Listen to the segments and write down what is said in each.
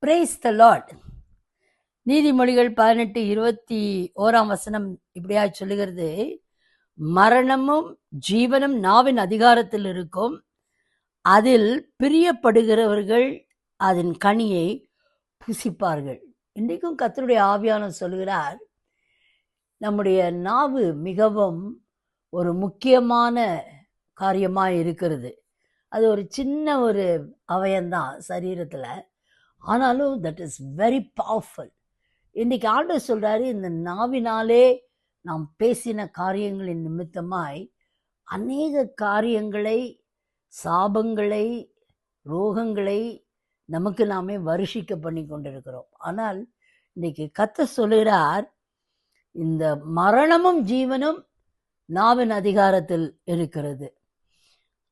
Praise the Lord. நீதிமொழிகள் 18:21 இப்படியா சொல்லுகிறது, மரணமும் ஜீவனும் நாவின் அதிகாரத்தில் இருக்கும், அதில் பிரியப்படுகிறவர்கள் அதன் கனியை புசிப்பார்கள். இன்றைக்கும் கர்த்தருடைய ஆவியானவர் சொல்லுகிறார், நம்முடைய நாவு மிகவும் ஒரு முக்கியமான காரியமாக இருக்கிறது. அது ஒரு சின்ன ஒரு அவயம்தான் சரீரத்தில், ஆனாலும் தட் இஸ் வெரி பவர்ஃபுல். இன்றைக்கி ஆண்டவர் சொல்கிறாரு, இந்த நாவினாலே நாம் பேசின காரியங்களின் நிமித்தமாய் அநேக காரியங்களை, சாபங்களை, ரோகங்களை நமக்கு நாமே வருஷிக்க பண்ணி கொண்டிருக்கிறோம். ஆனால் இன்றைக்கி கர்த்தர் சொல்லுகிறார், இந்த மரணமும் ஜீவனும் நாவின் அதிகாரத்தில் இருக்கிறது,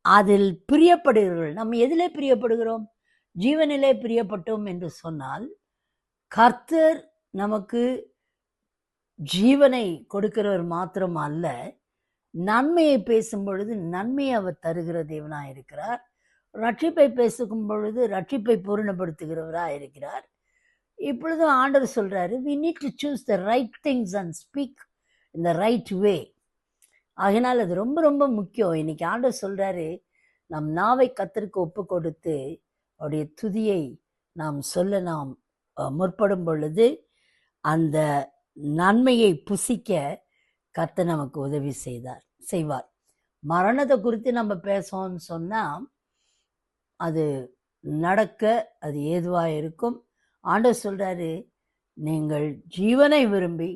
அதில் பிரியப்படுகிறவர்கள். நம்ம எதிலே பிரியப்படுகிறோம்? ஜீவனிலே பிரியப்பட்டோம் என்று சொன்னால், கர்த்தர் நமக்கு ஜீவனை கொடுக்கிறவர் மாத்திரம் அல்ல, நன்மையை பேசும் பொழுது நன்மையை அவர் தருகிற தேவனாக இருக்கிறார். ரட்சிப்பை பேசும் பொழுது ரட்சிப்பை பூரணப்படுத்துகிறவராக இருக்கிறார். இப்பொழுது ஆண்டவர் சொல்கிறாரு, we need to choose the right things and speak in the right way. ஆகினால் அது ரொம்ப ரொம்ப முக்கியம். இன்னைக்கு ஆண்டவர் சொல்கிறாரு, நம் நாவை கர்த்தருக்கு ஒப்பு கொடுத்து அவருடைய துதியை நாம் சொல்ல நாம் முற்படும் பொழுது அந்த நன்மையை புசிக்க கர்த்தர் நமக்கு உதவி செய்வார். மரணத்தை குறித்து நம்ம பேசோம்னு சொன்னால் அது நடக்க அது ஏதுவாக இருக்கும். ஆண்டவர் சொல்கிறாரு, நீங்கள் ஜீவனை விரும்பி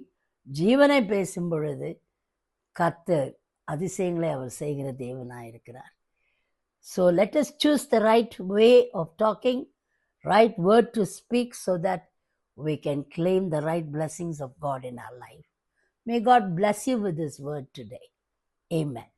ஜீவனை பேசும் பொழுது கர்த்தர் அதிசயங்களை அவர் செய்கிற தேவனாக இருக்கிறார். So let us choose the right way of talking, right word to speak, so that we can claim the right blessings of God in our life. May God bless you with this word today. Amen.